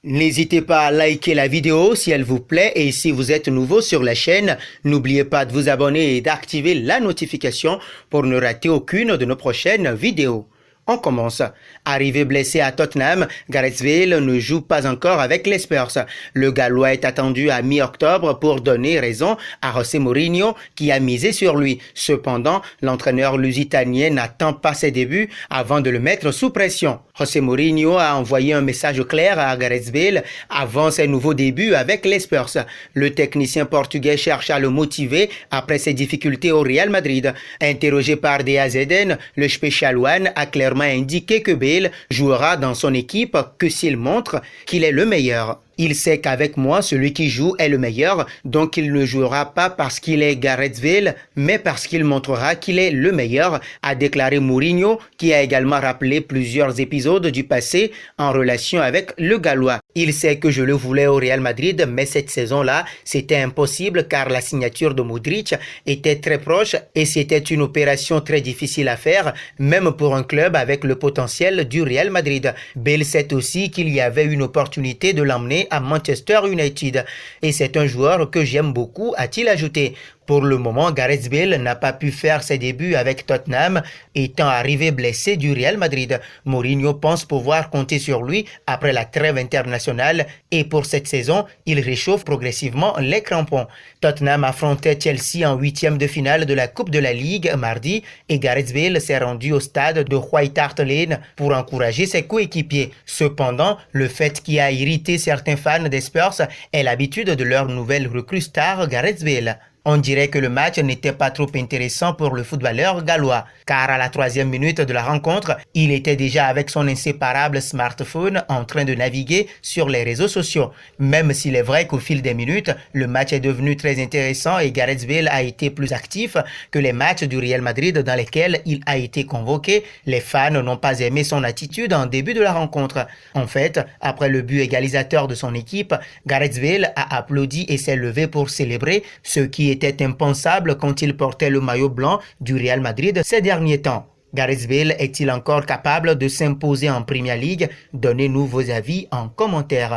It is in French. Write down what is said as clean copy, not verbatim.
N'hésitez pas à liker la vidéo si elle vous plaît et si vous êtes nouveau sur la chaîne, n'oubliez pas de vous abonner et d'activer la notification pour ne rater aucune de nos prochaines vidéos. On commence. Arrivé blessé à Tottenham, Gareth Bale ne joue pas encore avec les Spurs. Le Gallois est attendu à mi-octobre pour donner raison à José Mourinho qui a misé sur lui. Cependant, l'entraîneur lusitanien n'attend pas ses débuts avant de le mettre sous pression. José Mourinho a envoyé un message clair à Gareth Bale avant ses nouveaux débuts avec les Spurs. Le technicien portugais cherche à le motiver après ses difficultés au Real Madrid. Interrogé par DAZN, le Special One a clairement indiqué que Bale jouera dans son équipe que s'il montre qu'il est le meilleur. Il sait qu'avec moi, celui qui joue est le meilleur, donc il ne jouera pas parce qu'il est Gareth Bale, mais parce qu'il montrera qu'il est le meilleur, a déclaré Mourinho, qui a également rappelé plusieurs épisodes du passé en relation avec le Gallois. Il sait que je le voulais au Real Madrid, mais cette saison-là, c'était impossible car la signature de Modric était très proche et c'était une opération très difficile à faire, même pour un club avec le potentiel du Real Madrid. Bale sait aussi qu'il y avait une opportunité de l'emmener à Manchester United. Et c'est un joueur que j'aime beaucoup, a-t-il ajouté. Pour le moment, Gareth Bale n'a pas pu faire ses débuts avec Tottenham, étant arrivé blessé du Real Madrid. Mourinho pense pouvoir compter sur lui après la trêve internationale et pour cette saison, il réchauffe progressivement les crampons. Tottenham affrontait Chelsea en huitième de finale de la Coupe de la Ligue mardi et Gareth Bale s'est rendu au stade de White Hart Lane pour encourager ses coéquipiers. Cependant, le fait qui a irrité certains fans des Spurs est l'habitude de leur nouvelle recrue star Gareth Bale. On dirait que le match n'était pas trop intéressant pour le footballeur gallois, car à la 3e minute de la rencontre, il était déjà avec son inséparable smartphone en train de naviguer sur les réseaux sociaux. Même s'il est vrai qu'au fil des minutes, le match est devenu très intéressant et Gareth Bale a été plus actif que les matchs du Real Madrid dans lesquels il a été convoqué, les fans n'ont pas aimé son attitude en début de la rencontre. En fait, après le but égalisateur de son équipe, Gareth Bale a applaudi et s'est levé pour célébrer, ce qui était impensable quand il portait le maillot blanc du Real Madrid ces derniers temps. Gareth Bale est-il encore capable de s'imposer en Premier League? Donnez-nous vos avis en commentaire.